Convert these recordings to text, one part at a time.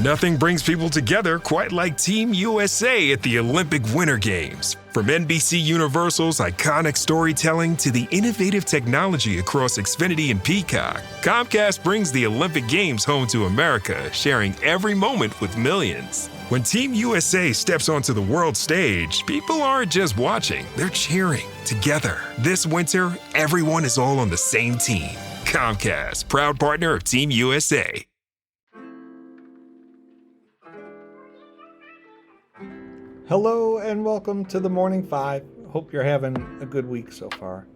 Nothing brings people together quite like Team USA at the Olympic Winter Games. From NBC Universal's iconic storytelling to the innovative technology across Xfinity and Peacock, Comcast brings the Olympic Games home to America, sharing every moment with millions. When Team USA steps onto the world stage, people aren't just watching, they're cheering together. This winter, everyone is all on the same team. Comcast, proud partner of Team USA. Hello and welcome to the Morning Five. Hope you're having a good week so far.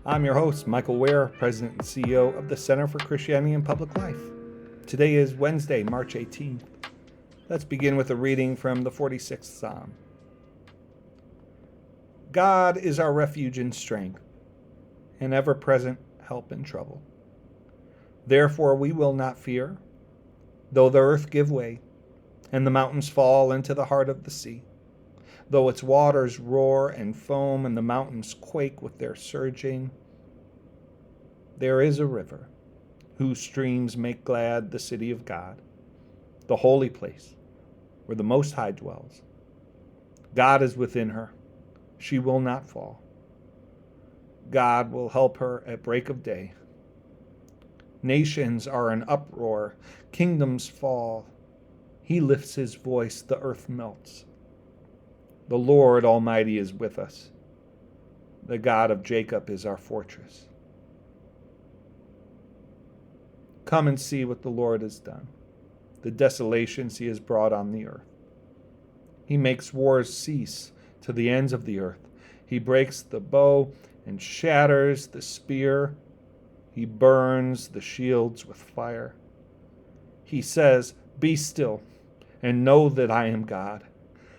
I'm your host, Michael Ware, President and CEO of the Center for Christianity and Public Life. Today is Wednesday, March 18th. Let's begin with a reading from the 46th Psalm. God is our refuge and strength, an ever-present help in trouble. Therefore we will not fear, though the earth give way, and the mountains fall into the heart of the sea. Though its waters roar and foam and the mountains quake with their surging, there is a river whose streams make glad the city of God, the holy place where the Most High dwells. God is within her. She will not fall. God will help her at break of day. Nations are in uproar. Kingdoms fall. He lifts his voice. The earth melts. The Lord Almighty is with us. The God of Jacob is our fortress. Come and see what the Lord has done, the desolations he has brought on the earth. He makes wars cease to the ends of the earth. He breaks the bow and shatters the spear. He burns the shields with fire. He says, "Be still and know that I am God.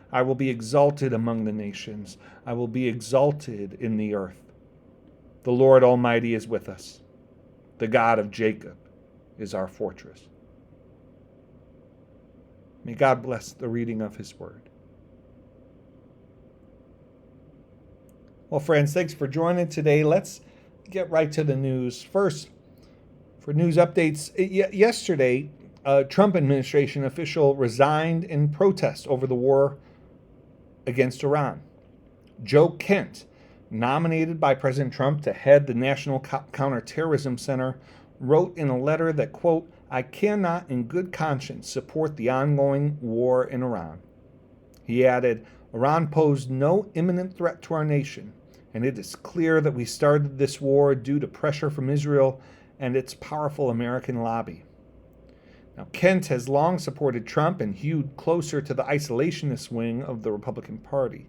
I will be exalted among the nations. I will be exalted in the earth. The Lord Almighty is with us. The God of Jacob is our fortress." May God bless the reading of his word. Well, friends, thanks for joining today. Let's get right to the news. First, for news updates, yesterday, a Trump administration official resigned in protest over the war against Iran. Joe Kent, nominated by President Trump to head the National Counterterrorism Center, wrote in a letter that, quote, "I cannot in good conscience support the ongoing war in Iran." He added, "Iran posed no imminent threat to our nation, and it is clear that we started this war due to pressure from Israel and its powerful American lobby." Now, Kent has long supported Trump and hewed closer to the isolationist wing of the Republican Party.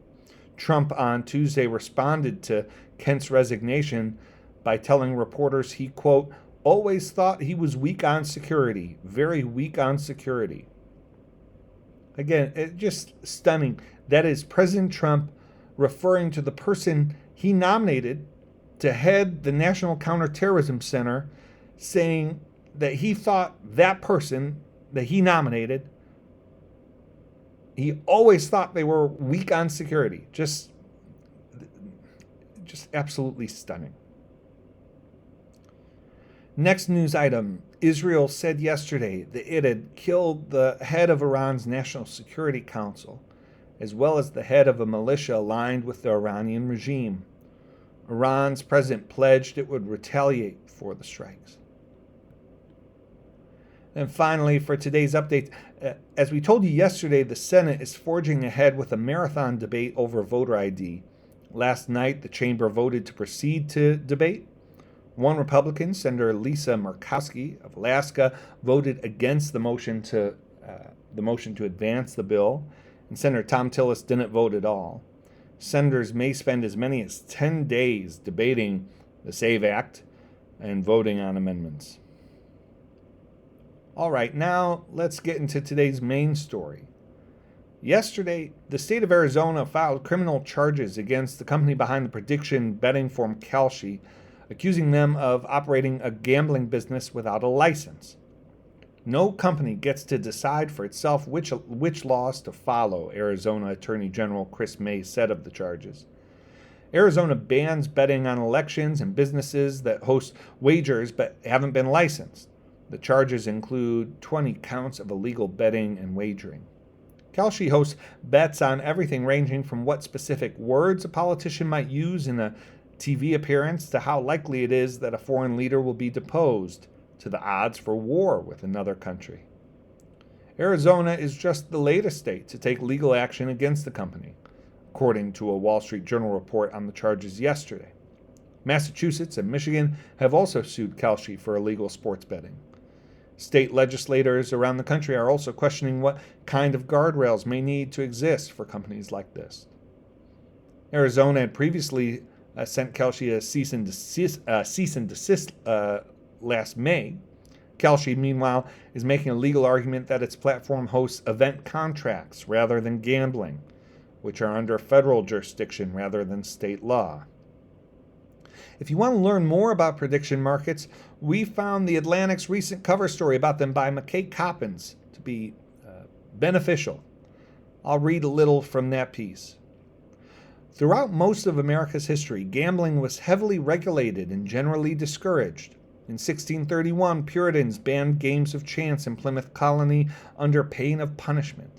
Trump on Tuesday responded to Kent's resignation by telling reporters he, quote, "always thought he was weak on security, very weak on security." Again, just stunning. That is President Trump referring to the person he nominated to head the National Counterterrorism Center, saying that he thought that person that he nominated, he always thought they were weak on security. Just absolutely stunning. Next news item. Israel said yesterday that it had killed the head of Iran's National Security Council, as well as the head of a militia aligned with the Iranian regime. Iran's president pledged it would retaliate for the strikes. And finally, for today's update, as we told you yesterday, the Senate is forging ahead with a marathon debate over voter ID. Last night, the chamber voted to proceed to debate. One Republican, Senator Lisa Murkowski of Alaska, voted against the motion to advance the bill, and Senator Tom Tillis didn't vote at all. Senators may spend as many as 10 days debating the SAVE Act and voting on amendments. All right, now let's get into today's main story. Yesterday, the state of Arizona filed criminal charges against the company behind the prediction betting firm Kalshi, accusing them of operating a gambling business without a license. No company gets to decide for itself which laws to follow, Arizona Attorney General Chris May said of the charges. Arizona bans betting on elections and businesses that host wagers but haven't been licensed. The charges include 20 counts of illegal betting and wagering. Kalshi hosts bets on everything ranging from what specific words a politician might use in a TV appearance to how likely it is that a foreign leader will be deposed, to the odds for war with another country. Arizona is just the latest state to take legal action against the company, according to a Wall Street Journal report on the charges yesterday. Massachusetts and Michigan have also sued Kalshi for illegal sports betting. State legislators around the country are also questioning what kind of guardrails may need to exist for companies like this. Arizona had previously sent Kalshi a cease and desist last May. Kalshi, meanwhile, is making a legal argument that its platform hosts event contracts rather than gambling, which are under federal jurisdiction rather than state law. If you want to learn more about prediction markets, we found The Atlantic's recent cover story about them by McKay Coppins to be beneficial. I'll read a little from that piece. Throughout most of America's history, gambling was heavily regulated and generally discouraged. In 1631, Puritans banned games of chance in Plymouth Colony under pain of punishment.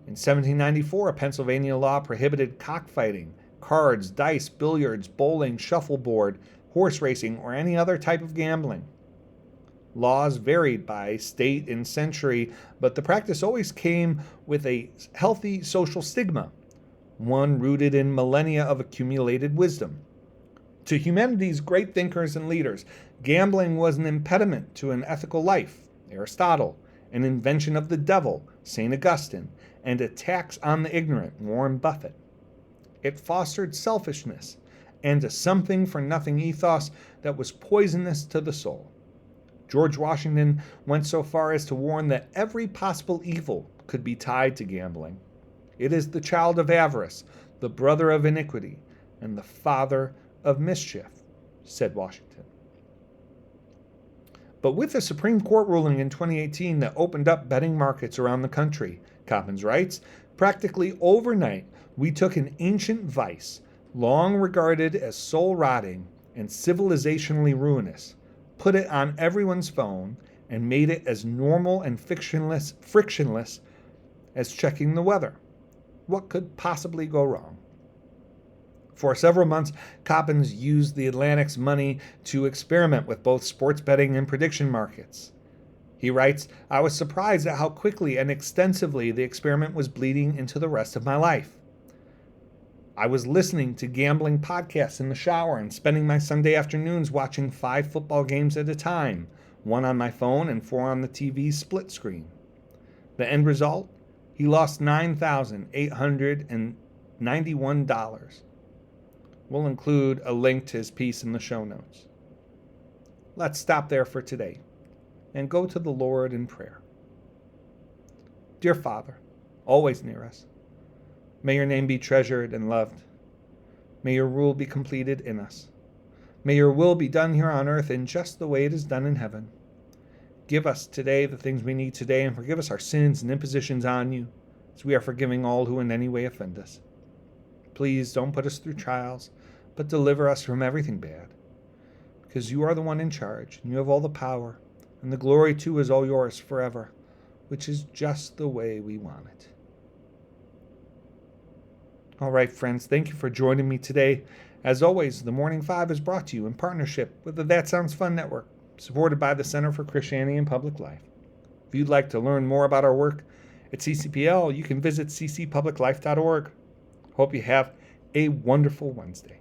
In 1794, a Pennsylvania law prohibited cockfighting, cards, dice, billiards, bowling, shuffleboard, horse racing, or any other type of gambling. Laws varied by state and century, but the practice always came with a healthy social stigma, one rooted in millennia of accumulated wisdom. To humanity's great thinkers and leaders, gambling was an impediment to an ethical life, Aristotle, an invention of the devil, St. Augustine, and a tax on the ignorant, Warren Buffett. It fostered selfishness and a something-for-nothing ethos that was poisonous to the soul. George Washington went so far as to warn that every possible evil could be tied to gambling. It is the child of avarice, the brother of iniquity, and the father of mischief, said Washington. But with the Supreme Court ruling in 2018 that opened up betting markets around the country, Coppins writes, practically overnight, we took an ancient vice, long regarded as soul-rotting and civilizationally ruinous, put it on everyone's phone, and made it as normal and frictionless as checking the weather. What could possibly go wrong? For several months, Coppins used the Atlantic's money to experiment with both sports betting and prediction markets. He writes, I was surprised at how quickly and extensively the experiment was bleeding into the rest of my life. I was listening to gambling podcasts in the shower and spending my Sunday afternoons watching 5 football games at a time, 1 on my phone and 4 on the TV's split screen. The end result? He lost $9,891. We'll include a link to his piece in the show notes. Let's stop there for today and go to the Lord in prayer. Dear Father, always near us, may your name be treasured and loved. May your rule be completed in us. May your will be done here on earth in just the way it is done in heaven. Give us today the things we need today, and forgive us our sins and impositions on you, as we are forgiving all who in any way offend us. Please don't put us through trials, but deliver us from everything bad, because you are the one in charge, and you have all the power, and the glory too is all yours forever, which is just the way we want it. All right, friends, thank you for joining me today. As always, the Morning Five is brought to you in partnership with the That Sounds Fun Network, supported by the Center for Christianity and Public Life. If you'd like to learn more about our work at CCPL, you can visit ccpubliclife.org. Hope you have a wonderful Wednesday.